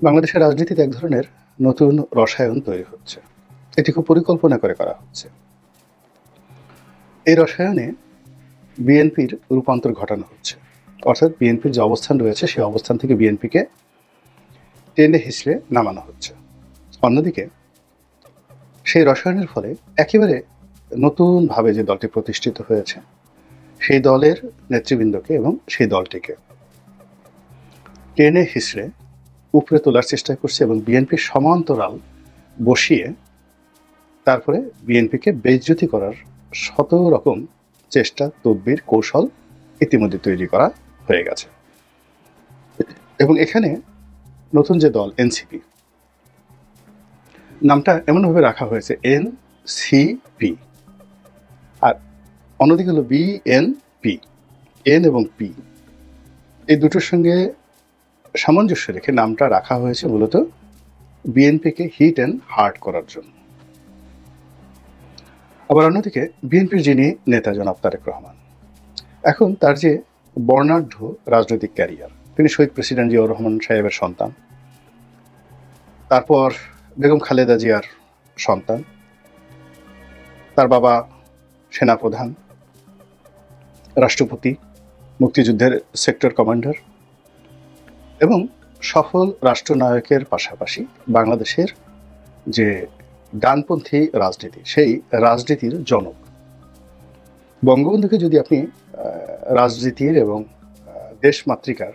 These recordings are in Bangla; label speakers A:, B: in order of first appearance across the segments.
A: বাংলাদেশের রাজনীতিতে এক ধরনের নতুন রসায়ন তৈরি হচ্ছে। এটি খুব পরিকল্পনা করে করা হচ্ছে। এই রসায়নে বিএনপির রূপান্তর ঘটানো হচ্ছে, অর্থাৎ বিএনপির যে অবস্থান রয়েছে সেই অবস্থান থেকে বিএনপিকে টেনে হিঁচড়ে নামানো হচ্ছে। অন্যদিকে সেই রসায়নের ফলে একেবারে নতুনভাবে যে দলটি প্রতিষ্ঠিত হয়েছে সেই দলের নেতৃবৃন্দকে এবং সেই দলটিকে টেনে হিঁচড়ে উপরে তোলার চেষ্টা করছে এবং বিএনপির সমান্তরাল বসিয়ে তারপরে বিএনপিকে বেইজ্জতি করার শত রকম চেষ্টা, তদবির, কৌশল ইতিমধ্যে তৈরি করা হয়ে গেছে। এবং এখানে নতুন যে দল এনসিপি, নামটা এমনভাবে রাখা হয়েছে এনসিপি, আর অন্যদিকে হলো বিএনপি। এন এবং পি এই দুটোর সঙ্গে সামঞ্জস্য রেখে নামটা রাখা হয়েছে মূলত বিএনপিকে হিট অ্যান্ড হার্ট করার জন্য। আবার অন্যদিকে বিএনপির যিনি নেতা জনাব তারেক রহমান, এখন তার যে বর্ণাঢ্য রাজনৈতিক ক্যারিয়ার, তিনি শহীদ প্রেসিডেন্ট জিয়াউর রহমান সাহেবের সন্তান, তারপর বেগম খালেদা জিয়ার সন্তান, তার বাবা সেনাপ্রধান, রাষ্ট্রপতি, মুক্তিযুদ্ধের সেক্টর কমান্ডার এবং সফল রাষ্ট্রনায়কের পাশাপাশি বাংলাদেশের যে ডানপন্থী রাজনীতি, সেই রাজনীতির জনক। বঙ্গবন্ধুকে যদি আপনি রাজনীতির এবং দেশমাতৃকার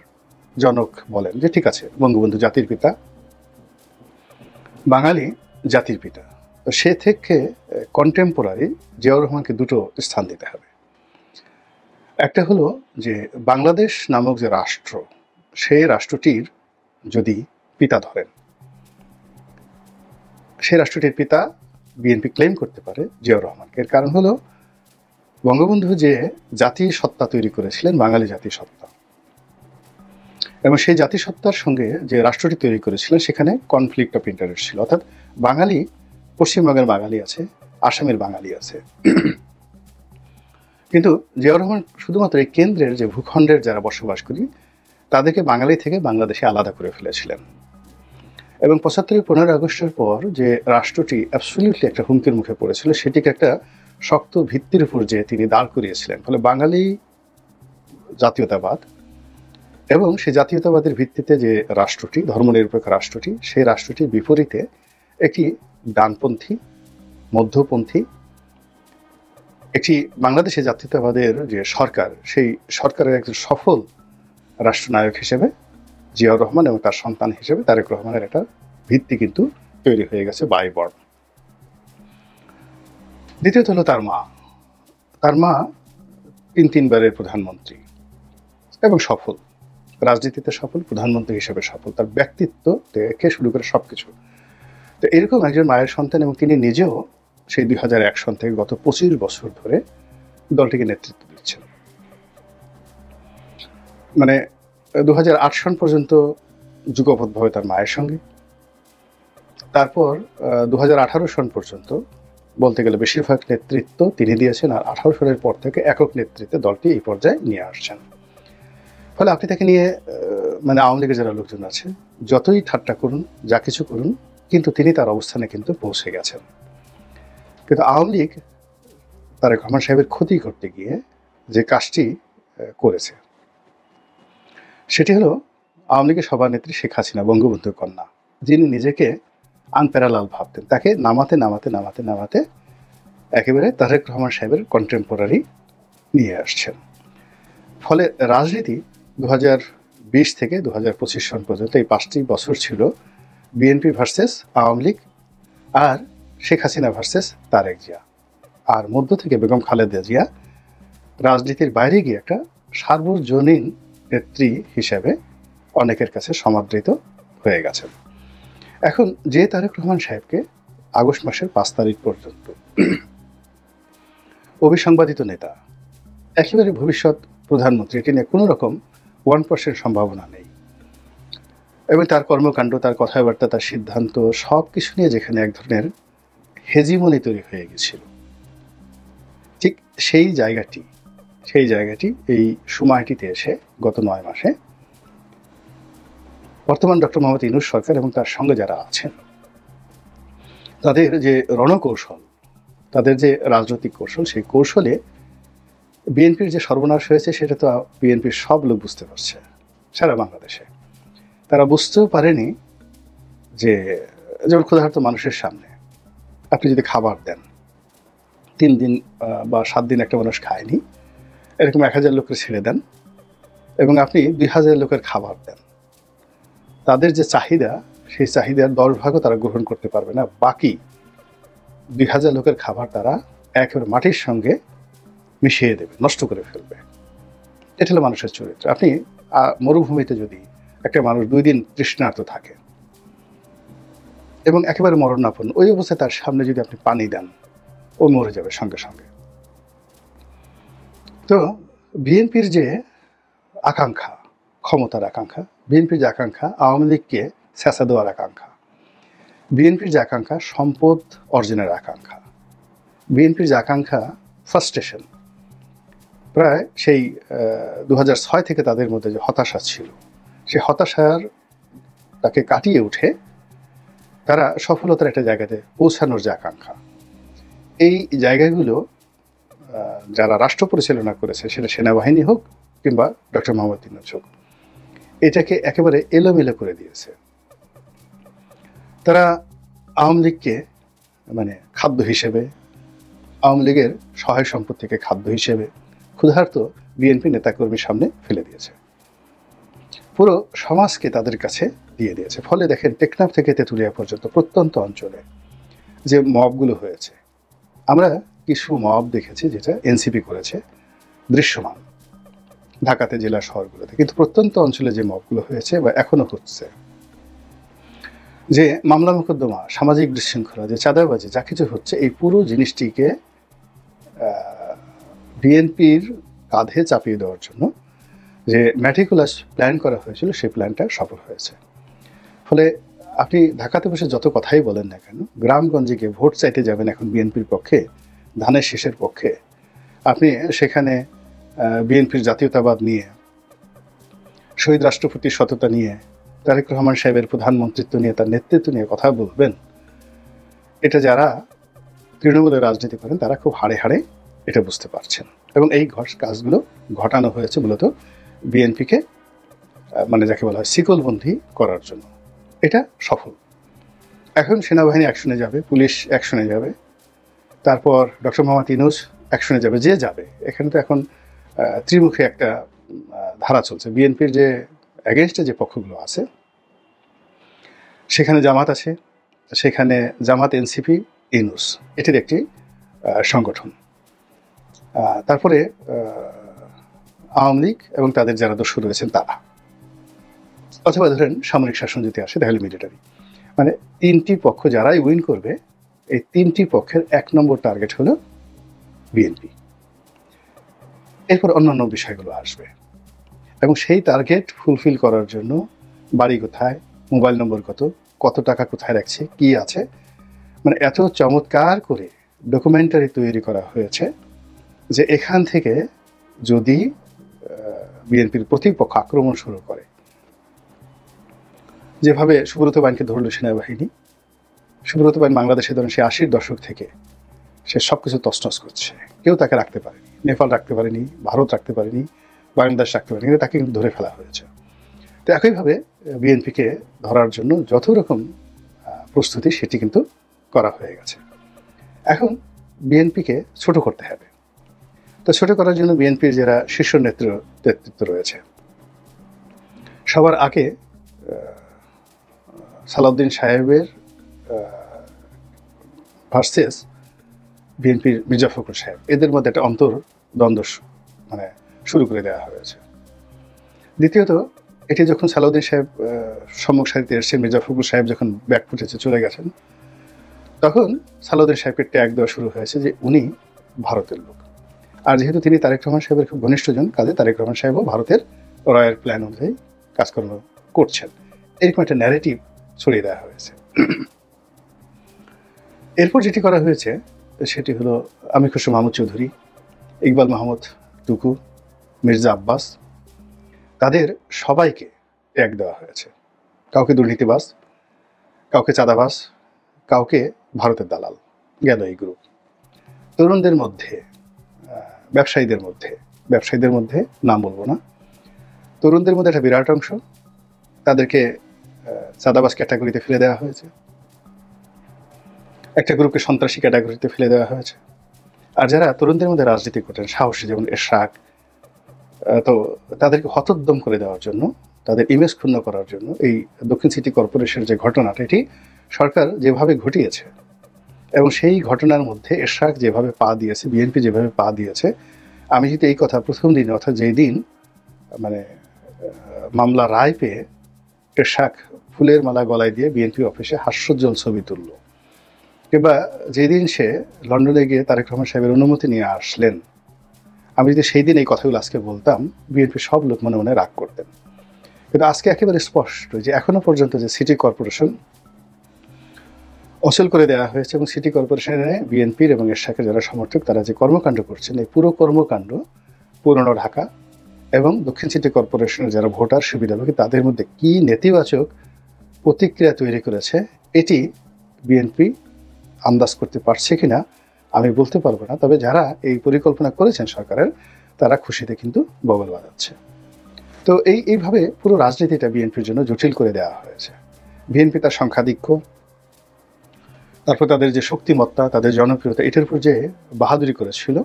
A: জনক বলেন, যে ঠিক আছে, বঙ্গবন্ধু জাতির পিতা, বাঙালি জাতির পিতা, তো সে থেকে কন্টেম্পোরারি জিয়াউর রহমানকে দুটো স্থান দিতে হবে। একটা হলো যে বাংলাদেশ নামক যে রাষ্ট্র, সেই রাষ্ট্রটির যদি পিতা ধরেন, সেই রাষ্ট্রটির পিতা বিএনপি ক্লেম করতে পারে জিয়াউর রহমানকে। এর কারণ হলো বঙ্গবন্ধু যে জাতীয় সত্তা তৈরি করেছিলেন, বাঙালি জাতীয় সত্তা, এবং সেই জাতিসত্তার সঙ্গে যে রাষ্ট্রটি তৈরি করেছিলেন সেখানে কনফ্লিক্ট অফ ইন্টারেস্ট ছিল। অর্থাৎ বাঙালি, পশ্চিমবঙ্গের বাঙালি আছে, আসামের বাঙালি আছে, কিন্তু জিয়াউর রহমান শুধুমাত্র এই কেন্দ্রের যে ভূখণ্ডের যারা বসবাস করি তাদেরকে বাঙালি থেকে বাংলাদেশে আলাদা করে ফেলেছিলেন। এবং ৭৫ 15 আগস্টের পর যে রাষ্ট্রটি অ্যাবসলিউটলি একটা হুমকির মুখে পড়েছিল, সেটিকে একটা শক্ত ভিত্তির উপর যে তিনি দাঁড় করিয়েছিলেন। ফলে বাঙালি জাতীয়তাবাদ এবং সেই জাতীয়তাবাদের ভিত্তিতে যে রাষ্ট্রটি, ধর্মনিরপেক্ষ রাষ্ট্রটি, সেই রাষ্ট্রটির বিপরীতে একটি ডানপন্থী, মধ্যপন্থী একটি বাংলাদেশে জাতীয়তাবাদের যে সরকার, সেই সরকারের একজন সফল রাষ্ট্রনায়ক হিসেবে জিয়াউর রহমান এবং তার সন্তান হিসেবে তারেক রহমানের একটা ভিত্তি কিন্তু তৈরি হয়ে গেছে বাই বর্ণ। দ্বিতীয়ত হলো তার মা। তার মা 3 বারের প্রধানমন্ত্রী এবং সফল, রাজনীতিতে সফল, প্রধানমন্ত্রী হিসেবে সফল, তার ব্যক্তিত্ব থেকে শুরু করে সবকিছু। তো এরকম একজন মায়ের সন্তান, এবং তিনি নিজেও সেই 2001 সন থেকে গত 25 বছর ধরে দলটিকে নেতৃত্ব দিচ্ছেন। মানে 2008 সন পর্যন্ত যুগপৎভাবে তার মায়ের সঙ্গে, তারপর 2018 সন পর্যন্ত বলতে গেলে বেশিরভাগ নেতৃত্ব তিনি দিয়েছেন, আর 18 সনের পর থেকে একক নেতৃত্বে দলটি এই পর্যায়ে নিয়ে আসছেন। ফলে আপনি তাকে নিয়ে মানে আওয়ামী লীগের যারা লোকজন আছে যতই ঠাট্টা করুন, যা কিছু করুন, কিন্তু তিনি তার অবস্থানে কিন্তু পৌঁছে গেছেন। কিন্তু আওয়ামী লীগ তারেক রহমান সাহেবের ক্ষতি করতে গিয়ে যে কাজটি করেছে সেটি হলো আওয়ামী লীগের সভানেত্রী শেখ হাসিনা, বঙ্গবন্ধুর কন্যা, যিনি নিজেকে আনপ্যারালাল ভাবতেন, তাকে নামাতে নামাতে নামাতে নামাতে একেবারে তারেক রহমান সাহেবের কন্টেম্পোরারি নিয়ে আসছেন। ফলে রাজনীতি 2020 থেকে 2025 সন পর্যন্ত এই 5টি বছর ছিল বিএনপি ভার্সেস আওয়ামী লীগ, আর শেখ হাসিনা ভার্সেস তারেক জিয়া, আর মধ্য থেকে বেগম খালেদা জিয়া রাজনীতির বাইরে গিয়ে একটা সার্বজনীন নেত্রী হিসেবে অনেকের কাছে সমাদৃত হয়ে গেছেন। এখন যে তারেক রহমান সাহেবকে আগস্ট মাসের 5 তারিখ পর্যন্ত অবিসংবাদিত নেতা, একেবারে ভবিষ্যৎ প্রধানমন্ত্রী, এটি নিয়ে কোনো রকম 1% সম্ভাবনা নেই, এবং তার কর্মকাণ্ড, তার কথাবার্তা, তার সিদ্ধান্ত, সব কিছু নিয়ে যেখানে এক ধরনের হেজিমনি তৈরি হয়ে গেছিল, ঠিক সেই জায়গাটি এই সময়টিতে এসে গত 9 মাসে বর্তমান ডক্টর মোহাম্মদ ইউনূস সরকার এবং তার সঙ্গে যারা আছেন তাদের যে রণকৌশল, তাদের যে রাজনৈতিক কৌশল, সেই কৌশলে বিএনপির যে সর্বনাশ হয়েছে সেটা তো বিএনপির সব লোক বুঝতে পারছে সারা বাংলাদেশে। তারা বুঝতেও পারেনি যে যেমন ক্ষুধার্ত মানুষের সামনে আপনি যদি খাবার দেন, 3 দিন বা 7 দিন একটা মানুষ খায়নি, এরকম 1000 লোকের ছেড়ে দেন এবং আপনি 2000 লোকের খাবার দেন, তাদের যে চাহিদা সেই চাহিদার 10 ভাগও তারা গ্রহণ করতে পারবে না, বাকি 2000 লোকের খাবার তারা একেবারে মাটির সঙ্গে মিশিয়ে দেবে, নষ্ট করে ফেলবে। এটা হলো মানুষের চরিত্র। আপনি মরুভূমিতে যদি একটা মানুষ 2 দিন তৃষ্ণার্ত থাকে এবং একেবারে মরণাপন্ন, ওই অবস্থায় তার সামনে যদি আপনি পানি দেন, ও মরে যাবে সঙ্গে সঙ্গে। তো বিএনপির যে আকাঙ্ক্ষা, ক্ষমতার আকাঙ্ক্ষা, বিএনপির যে আকাঙ্ক্ষা আওয়ামী লীগকে ছেঁচা দেওয়ার আকাঙ্ক্ষা, বিএনপির যে আকাঙ্ক্ষা সম্পদ অর্জনের আকাঙ্ক্ষা, বিএনপির যে আকাঙ্ক্ষা ফ্রাস্ট্রেশন, প্রায় সেই 2006 থেকে তাদের মধ্যে যে হতাশা ছিল, সেই হতাশার তাকে কাটিয়ে উঠে তারা সফলতার একটা জায়গাতে পৌঁছানোর যে আকাঙ্ক্ষা, এই জায়গাগুলো যারা রাষ্ট্র পরিচালনা করেছে, সেটা সেনাবাহিনী হোক কিংবা ডক্টর মোহাম্মদ ইউনূস হোক, এটাকে একেবারে এলোমেলো করে দিয়েছে। তারা আওয়ামী লীগকে মানে খাদ্য হিসেবে, আওয়ামী লীগের সহায় সম্পত্তিকে খাদ্য হিসেবে ক্ষুধার্ত বিএনপি নেতাকর্মীর সামনে ফেলে দিয়েছে, পুরো সমাজকে তাদের কাছে দিয়ে দিয়েছে। ফলে দেখেন টেকনাফ থেকে তেঁতুলিয়া পর্যন্ত প্রত্যন্ত অঞ্চলে যে মবগুলো হয়েছে, আমরা কিছু মব দেখেছি যেটা এনসিপি করেছে দৃশ্যমান ঢাকাতে, জেলা শহরগুলোতে, কিন্তু প্রত্যন্ত অঞ্চলে যে মবগুলো হয়েছে বা এখনো হচ্ছে, যে মামলা মোকদ্দমা, সামাজিক বিশৃঙ্খলা, যে চাঁদাবাজি, যা কিছু হচ্ছে, এই পুরো জিনিসটিকে বিএনপির কাঁধে চাপিয়ে দেওয়ার জন্য যে ম্যাটিকুলাস প্ল্যান করা হয়েছিল, সেই প্ল্যানটা সফল হয়েছে। ফলে আপনি ঢাকাতে বসে যত কথাই বলেন না কেন, গ্রামগঞ্জে গিয়ে ভোট চাইতে যাবেন এখন বিএনপির পক্ষে, ধানের শীষের পক্ষে, আপনি সেখানে বিএনপির জাতীয়তাবাদ নিয়ে, শহীদ রাষ্ট্রপতির সততা নিয়ে, তারেক রহমান সাহেবের প্রধানমন্ত্রিত্ব নিয়ে, তার নেতৃত্ব নিয়ে কথা বলবেন, এটা যারা তৃণমূলের রাজনীতি করেন তারা খুব হাড়ে হাড়ে এটা বুঝতে পারছেন। এবং এই কাজগুলো ঘটানো হয়েছে মূলত বিএনপিকে মানে যাকে বলা হয় শিকলবন্দি করার জন্য। এটা সফল। এখন সেনাবাহিনী অ্যাকশনে যাবে, পুলিশ অ্যাকশনে যাবে, তারপর ডক্টর মোহাম্মদ ইউনূস অ্যাকশনে যাবে, যে যাবে। এখানে তো এখন ত্রিমুখী একটা ধারা চলছে। বিএনপির যে অ্যাগেনস্টে যে পক্ষগুলো আছে, সেখানে জামাত আছে, সেখানে জামাত, এনসিপি, ইউনূস, এটির একটি সংগঠন, তারপরে আওয়ামী লীগ এবং তাদের যারা দস্যু রয়েছেন তারা, অথবা ধরেন সামরিক শাসন যদি আসে তাহলে মিলিটারি, মানে 3টি পক্ষ যারাই উইন করবে, এই 3টি পক্ষের 1 নম্বর টার্গেট হলো বিএনপি। এরপর অন্যান্য বিষয়গুলো আসবে এবং সেই টার্গেট ফুলফিল করার জন্য বাড়ি কোথায়, মোবাইল নম্বর কত টাকা কোথায় রাখছে, কি আছে, মানে এত চমৎকার করে ডকুমেন্টারি তৈরি করা হয়েছে যে এখান থেকে যদি বিএনপির প্রতিপক্ষ আক্রমণ শুরু করে, যেভাবে সুব্রত বাইনকে ধরল সেনাবাহিনী, সুব্রত বাইন বাংলাদেশে ধরেন সে 80-র দশক থেকে সে সব কিছু তছনছ করছে, কেউ তাকে রাখতে পারেনি, নেপাল রাখতে পারেনি, ভারত রাখতে পারেনি, বাংলাদেশ রাখতে পারেনি, কিন্তু তাকে কিন্তু ধরে ফেলা হয়েছে। তো একইভাবে বিএনপিকে ধরার জন্য যত রকম প্রস্তুতি সেটি কিন্তু করা হয়ে গেছে। এখন বিএনপিকে ছোট করতে হবে। তো ছোট করার জন্য বিএনপির যারা শীর্ষ নেতৃত্ব রয়েছে, সবার আগে সালাউদ্দিন সাহেবের ভার্সেস বিএনপির মির্জা ফখরুল সাহেব, এদের মধ্যে একটা অন্তর্দ্বন্দ্ব মানে শুরু করে দেওয়া হয়েছে। দ্বিতীয়ত, এটি যখন সালাউদ্দিন সাহেব সম্মুখ সারিতে এসেছেন, মির্জা ফখরুল সাহেব যখন ব্যাক ফুটেছে চলে গেছেন, তখন সালাউদ্দিন সাহেবকে ট্যাগ দেওয়া শুরু হয়েছে যে উনি ভারতের লোক। আর যেহেতু তিনি তারেক রহমান সাহেবের খুব ঘনিষ্ঠজন, কাজে তারেক রহমান সাহেবও ভারতের রয়ের প্ল্যান অনুযায়ী কাজকর্ম করছেন, এরকম একটা ন্যারেটিভ ছড়িয়ে দেওয়া হয়েছে। এরপর যেটি করা হয়েছে সেটি হলো আমির খসরু মাহমুদ চৌধুরী, ইকবাল মাহমুদ টুকু, মির্জা আব্বাস, তাদের সবাইকে ট্যাগ দেওয়া হয়েছে কাউকে দুর্নীতিবাজ, কাউকে চাঁদাবাজ, কাউকে ভারতের দালাল, গেল এই গ্রুপ। তরুণদের মধ্যে, ব্যবসায়ীদের মধ্যে নাম বলবো না, তরুণদের মধ্যে একটা বিরাট অংশ, তাদেরকে চাঁদাবাজ ক্যাটাগরিতে ফেলে দেওয়া হয়েছে, একটা গ্রুপকে সন্ত্রাসী ক্যাটাগরিতে ফেলে দেওয়া হয়েছে। আর যারা তরুণদের মধ্যে রাজনীতি করতেন সাহসী, যেমন এরশাদ, তো তাদেরকে হতোদ্যম করে দেওয়ার জন্য, তাদের ইমেজ ক্ষুণ্ণ করার জন্য এই দক্ষিণ সিটি কর্পোরেশনের যে ঘটনাটা, এটি সরকার যেভাবে ঘটিয়েছে এবং সেই ঘটনার মধ্যে এরশাদ যেভাবে পা দিয়েছে, বিএনপি যেভাবে পা দিয়েছে, আমি যদি এই কথা প্রথম দিন অর্থাৎ যেই দিন মানে মামলা রায় পেয়ে এরশাদ ফুলের মালা গলায় দিয়ে বিএনপি অফিসে হাস্যোজ্জ্বল ছবি তুলল, কিংবা যেদিন সে লন্ডনে গিয়ে তারেক রহমান সাহেবের অনুমতি নিয়ে আসলেন, আমি যদি সেই দিন এই কথাগুলো আজকে বলতাম, বিএনপি সব লোক মনে মনে রাগ করতেন। কিন্তু আজকে একেবারে স্পষ্ট যে এখনো পর্যন্ত যে সিটি কর্পোরেশন অচল করে দেওয়া হয়েছে এবং সিটি কর্পোরেশনে বিএনপির এবং এরশাদের যারা সমর্থক তারা যে কর্মকাণ্ড করছেন, এই পুরো কর্মকাণ্ড পুরনো ঢাকা এবং দক্ষিণ সিটি কর্পোরেশনের যারা ভোটার সুবিধাভোগী তাদের মধ্যে কি নেতিবাচক প্রতিক্রিয়া তৈরি করেছে, এটি বিএনপি আন্দাজ করতে পারছে কিনা আমি বলতে পারবো না। তবে যারা এই পরিকল্পনা করেছেন সরকারের, তারা খুশিতে কিন্তু বগল বাজাচ্ছে। তো এইভাবে পুরো রাজনীতিটা বিএনপির জন্য জটিল করে দেওয়া হয়েছে। বিএনপি তার সংখ্যাধিক্য, তারপর তাদের যে শক্তিমত্তা, তাদের জনপ্রিয়তা, এটার উপর যে বাহাদুরি করেছিল,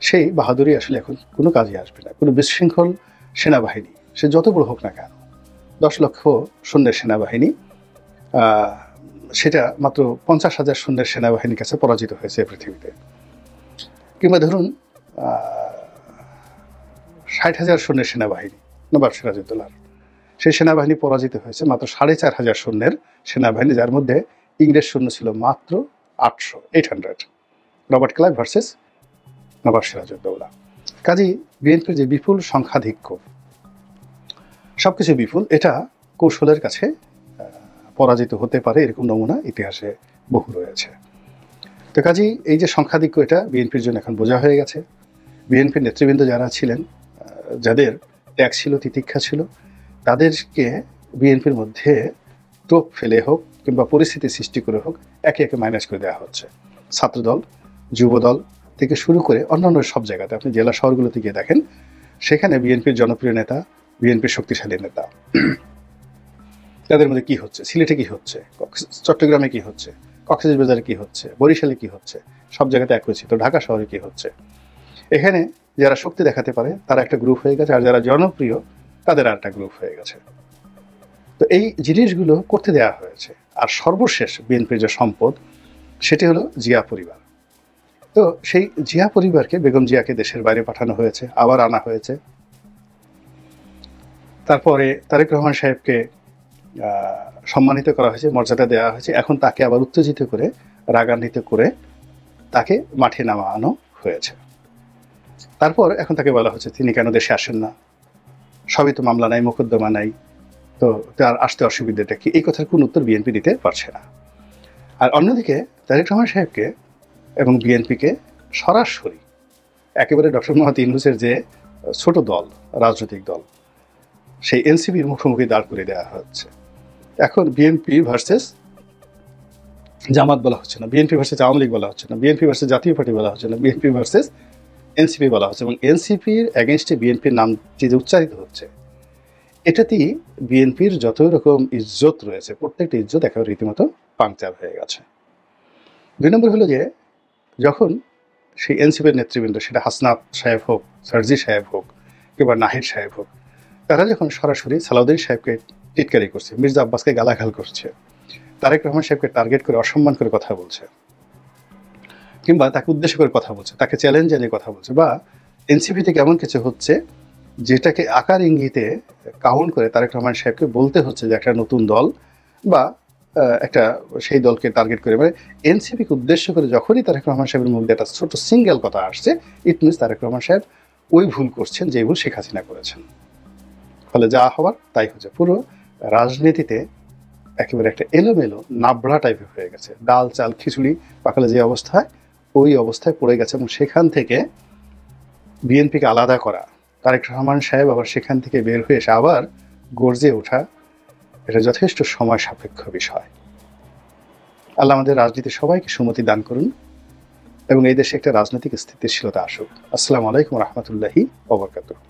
A: সেই বাহাদুরি আসলে এখন কোনো কাজে আসবে না। কোনো বিশৃঙ্খল সেনাবাহিনী, সে যত বড় হোক না কেন, 10 লক্ষ সৈন্যের সেনাবাহিনী, সেটা মাত্র 50,000 সৈন্যের সেনাবাহিনীর কাছে পরাজিত হয়েছে পৃথিবীতে। কিংবা ধরুন 60,000 সৈন্যের সেনাবাহিনী নবাব সিরাজউদ্দৌলার, সেই সেনাবাহিনী পরাজিত হয়েছে মাত্র 4,500 সৈন্যের সেনাবাহিনী, যার মধ্যে ইংরেজ সৈন্য ছিল মাত্র 800। রবার্ট ক্লাইভ ভার্সেস নবাব সিরাজউদ্দৌলা। কাজেই বিএনপির যে বিপুল সংখ্যাধিক্য, সবকিছু বিপুল, এটা কৌশলের কাছে পরাজিত হতে পারে এরকম নমুনা ইতিহাসে বহু রয়েছে। তো কাজেই এই যে সংখ্যাধিক্য, এটা বিএনপির জন্য এখন বোঝা হয়ে গেছে। বিএনপির নেতৃবৃন্দ যারা ছিলেন, যাদের ত্যাগ ছিল, তিতিক্ষা ছিল, তাদেরকে বিএনপির মধ্যে টোপ ফেলে হোক কিংবা পরিস্থিতি সৃষ্টি করে হোক একে একে মাইনাস করে দেওয়া হচ্ছে। ছাত্রদল, যুবদল থেকে শুরু করে অন্যান্য সব জায়গাতে, আপনি জেলা শহরগুলোতে গিয়ে দেখেন, সেখানে বিএনপির জনপ্রিয় নেতা, বিএনপির শক্তিশালী নেতা, তাদের মধ্যে কি হচ্ছে, সিলেটে কি হচ্ছে, চট্টগ্রামে কি হচ্ছে, কক্সবাজারে কি হচ্ছে, বরিশালে কি হচ্ছে, সব জায়গাতে এক হয়েছে। তো ঢাকা শহরে কি হচ্ছে, এখানে যারা শক্তি দেখাতে পারে তারা একটা গ্রুপ হয়ে গেছে, আর যারা জনপ্রিয় তাদের আর একটা গ্রুপ হয়ে গেছে। তো এই জিনিসগুলো করতে দেওয়া হয়েছে। আর সর্বশেষ বিএনপির যে সম্পদ, সেটি হলো জিয়া পরিবার। তো সেই জিয়া পরিবারকে, বেগম জিয়াকে দেশের বাইরে পাঠানো হয়েছে, আবার আনা হয়েছে। তারপরে তারেক রহমান সাহেবকে সম্মানিত করা হয়েছে, মর্যাদা দেওয়া হয়েছে। এখন তাকে আবার উত্তেজিত করে, রাগান্বিত করে তাকে মাঠে নামানো হয়েছে। তারপর এখন তাকে বলা হচ্ছে তিনি কেন দেশে আসেন না, সবই তো মামলা নাই, মোকদ্দমা নাই, তো তার আসতে অসুবিধাটা কি, এই কথার কোন উত্তর বিএনপি দিতে পারছে না। আর অন্যদিকে তারেক রহমান সাহেবকে এবং বিএনপিকে সরাসরি একেবারে ডক্টর মোহাম্মদ ইউনূসের যে ছোট দল, রাজনৈতিক দল, সেই এনসিপির মুখোমুখি দাঁড় করে দেওয়া হচ্ছে। এখন বিএনপি ভার্সেস জামাত বলা হচ্ছে না, বিএনপি ভার্সেস আওয়ামী লীগ বলা হচ্ছে না, বিএনপি ভার্সেস জাতীয় পার্টি বলা হচ্ছে না, বিএনপি ভার্সেস এনসিপি বলা হচ্ছে। এবং এনসিপির এগেনস্টে বিএনপির নাম যে উচ্চারিত হচ্ছে, এটাতেই বিএনপির যত রকম ইজ্জত রয়েছে, প্রত্যেকটা ইজ্জত একেবারে রীতিমতো পাংচার হয়ে গেছে। 2 নম্বর হলো যে যখন সেই এনসিপির নেতৃবৃন্দ, সেটা হাসনাত সাহেব হোক, সার্জি সাহেব হোক কিংবা নাহিদ সাহেব হোক, তারা যখন সরাসরি সালাউদ্দিন সাহেবকে টিটকারি করছে, মির্জা আব্বাসকে গালাগাল করছে, তারেক রহমান সাহেবকে টার্গেট করে অসম্মান করে কথা বলছে, কিংবা তাকে উদ্দেশ্য করে কথা বলছে, তাকে চ্যালেঞ্জ জানিয়ে কথা বলছে, বা এনসিপি থেকে এমন কিছু হচ্ছে যেটাকে আকার ইঙ্গিতে কাউন্ট করে তারেক রহমান সাহেবকে বলতে হচ্ছে যে একটা নতুন দল বা একটা সেই দলকে টার্গেট করে, মানে এনসিপিকে উদ্দেশ্য করে যখনই তারেক রহমান সাহেবের মুখ দিয়ে একটা ছোট সিঙ্গেল কথা আসছে, ইট মিনস তারেক রহমান সাহেব ওই ভুল করছেন যে ভুল শেখ হাসিনা করেছেন। ফলে যা হবার তাই হচ্ছে। পুরো রাজনীতিতে একেবারে একটা এলোমেলো নাবড়া টাইপের হয়ে গেছে, ডাল চাল খিচুড়ি পাকালে যে অবস্থায়, ওই অবস্থায় পড়ে গেছে। এবং সেখান থেকে বিএনপিকে আলাদা করা, তারেক রহমান সাহেব আবার সেখান থেকে বের হয়ে এসে আবার গর্জে ওঠা, এটা যথেষ্ট সময় সাপেক্ষ বিষয়। আল্লাহ আমাদের রাজনীতি সবাইকে সুমতি দান করুন এবং এই দেশে একটা রাজনৈতিক স্থিতিশীলতা আসুক। আসসালামু আলাইকুম রহমতুল্লাহি ওয়া বারাকাতুহু।